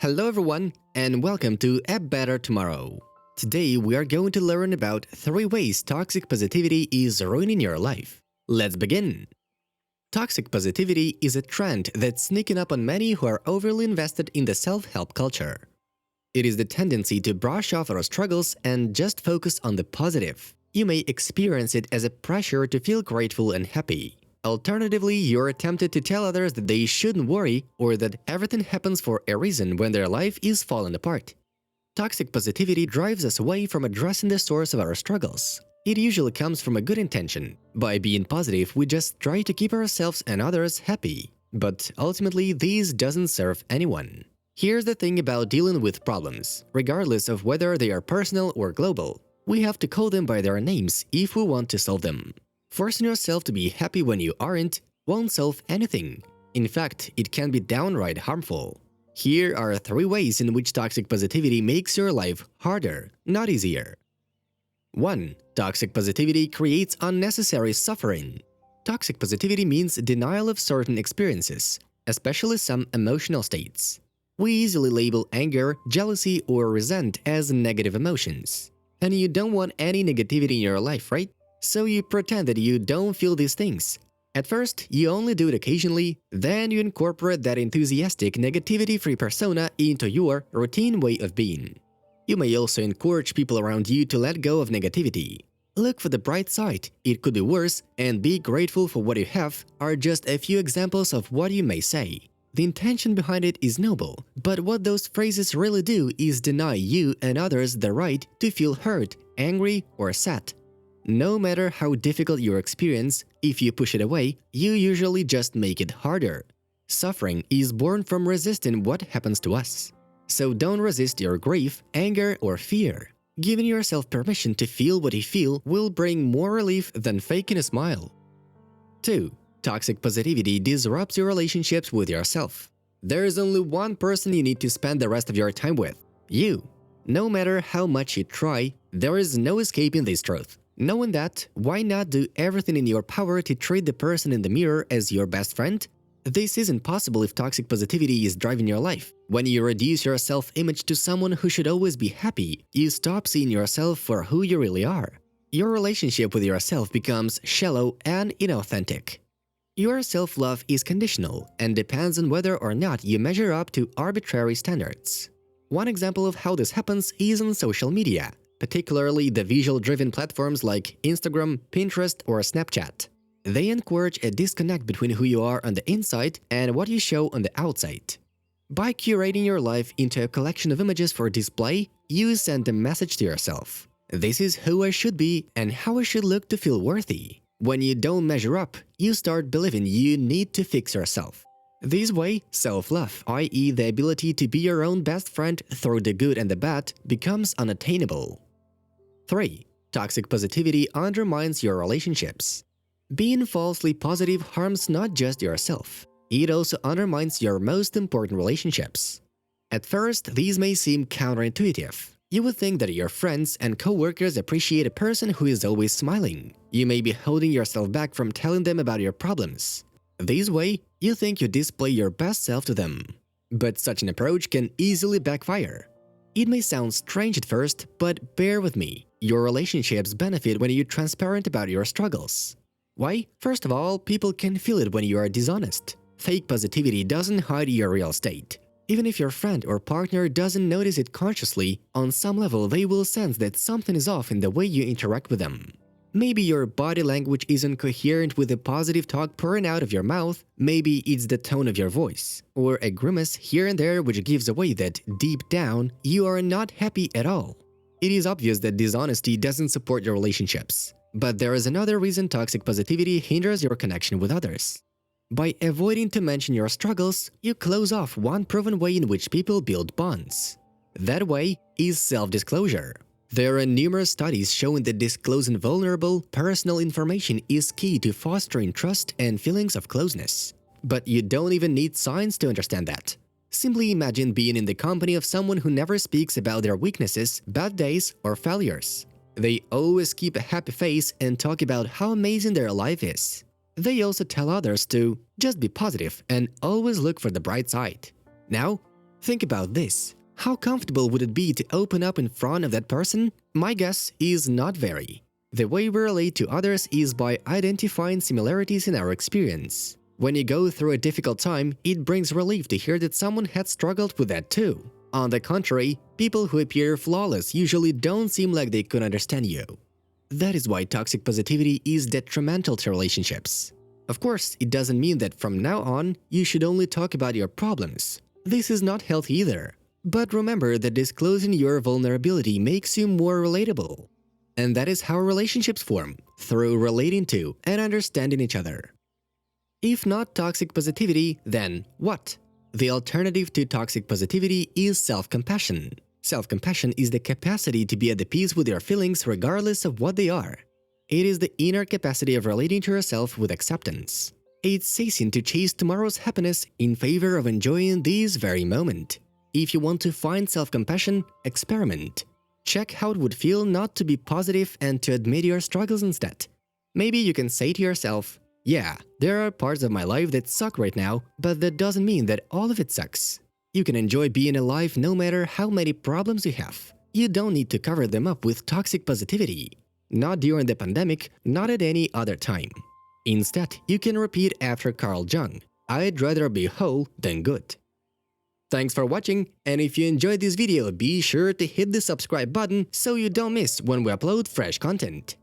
Hello everyone, and welcome to A Better Tomorrow. Today we are going to learn about 3 ways toxic positivity is ruining your life. Let's begin! Toxic positivity is a trend that's sneaking up on many who are overly invested in the self-help culture. It is the tendency to brush off our struggles and just focus on the positive. You may experience it as a pressure to feel grateful and happy. Alternatively, you're tempted to tell others that they shouldn't worry or that everything happens for a reason when their life is falling apart. Toxic positivity drives us away from addressing the source of our struggles. It usually comes from a good intention. By being positive, we just try to keep ourselves and others happy. But ultimately, this doesn't serve anyone. Here's the thing about dealing with problems. Regardless of whether they are personal or global, we have to call them by their names if we want to solve them. Forcing yourself to be happy when you aren't won't solve anything. In fact, it can be downright harmful. Here are 3 ways in which toxic positivity makes your life harder, not easier. 1. Toxic positivity creates unnecessary suffering. Toxic positivity means denial of certain experiences, especially some emotional states. We easily label anger, jealousy, or resent as negative emotions. And you don't want any negativity in your life, right? So you pretend that you don't feel these things. At first, you only do it occasionally, then you incorporate that enthusiastic, negativity-free persona into your routine way of being. You may also encourage people around you to let go of negativity. Look for the bright side, it could be worse, and be grateful for what you have are just a few examples of what you may say. The intention behind it is noble, but what those phrases really do is deny you and others the right to feel hurt, angry, or sad. No matter how difficult your experience, if you push it away, you usually just make it harder. Suffering is born from resisting what happens to us. So don't resist your grief, anger, or fear. Giving yourself permission to feel what you feel will bring more relief than faking a smile. 2. Toxic positivity disrupts your relationships with yourself. There is only one person you need to spend the rest of your time with – you. No matter how much you try, there is no escaping this truth. Knowing that, why not do everything in your power to treat the person in the mirror as your best friend? This isn't possible if toxic positivity is driving your life. When you reduce your self-image to someone who should always be happy, you stop seeing yourself for who you really are. Your relationship with yourself becomes shallow and inauthentic. Your self-love is conditional and depends on whether or not you measure up to arbitrary standards. One example of how this happens is on social media, particularly the visual-driven platforms like Instagram, Pinterest, or Snapchat. They encourage a disconnect between who you are on the inside and what you show on the outside. By curating your life into a collection of images for display, you send a message to yourself. This is who I should be and how I should look to feel worthy. When you don't measure up, you start believing you need to fix yourself. This way, self-love, i.e. the ability to be your own best friend through the good and the bad, becomes unattainable. 3. Toxic positivity undermines your relationships. Being falsely positive harms not just yourself, it also undermines your most important relationships. At first, these may seem counterintuitive. You would think that your friends and coworkers appreciate a person who is always smiling. You may be holding yourself back from telling them about your problems. This way, you think you display your best self to them. But such an approach can easily backfire. It may sound strange at first, but bear with me. Your relationships benefit when you're transparent about your struggles. Why? First of all, people can feel it when you are dishonest. Fake positivity doesn't hide your real state. Even if your friend or partner doesn't notice it consciously, on some level they will sense that something is off in the way you interact with them. Maybe your body language isn't coherent with the positive talk pouring out of your mouth, maybe it's the tone of your voice, or a grimace here and there which gives away that, deep down, you are not happy at all. It is obvious that dishonesty doesn't support your relationships. But there is another reason toxic positivity hinders your connection with others. By avoiding to mention your struggles, you close off one proven way in which people build bonds. That way is self-disclosure. There are numerous studies showing that disclosing vulnerable, personal information is key to fostering trust and feelings of closeness. But you don't even need science to understand that. Simply imagine being in the company of someone who never speaks about their weaknesses, bad days, or failures. They always keep a happy face and talk about how amazing their life is. They also tell others to just be positive and always look for the bright side. Now, Think about this. How comfortable would it be to open up in front of that person? My guess is not very. The way we relate to others is by identifying similarities in our experience. When you go through a difficult time, it brings relief to hear that someone had struggled with that too. On the contrary, people who appear flawless usually don't seem like they could understand you. That is why toxic positivity is detrimental to relationships. Of course, it doesn't mean that from now on, you should only talk about your problems. This is not healthy either. But remember that disclosing your vulnerability makes you more relatable. And that is how relationships form, through relating to and understanding each other. If not toxic positivity, then what? The alternative to toxic positivity is self-compassion. Self-compassion is the capacity to be at peace with your feelings regardless of what they are. It is the inner capacity of relating to yourself with acceptance. It's ceasing to chase tomorrow's happiness in favor of enjoying this very moment. If you want to find self-compassion, experiment. Check how it would feel not to be positive and to admit your struggles instead. Maybe you can say to yourself, yeah, there are parts of my life that suck right now, but that doesn't mean that all of it sucks. You can enjoy being alive no matter how many problems you have. You don't need to cover them up with toxic positivity. Not during the pandemic, not at any other time. Instead, you can repeat after Carl Jung, I'd rather be whole than good. Thanks for watching, and if you enjoyed this video, be sure to hit the subscribe button so you don't miss when we upload fresh content.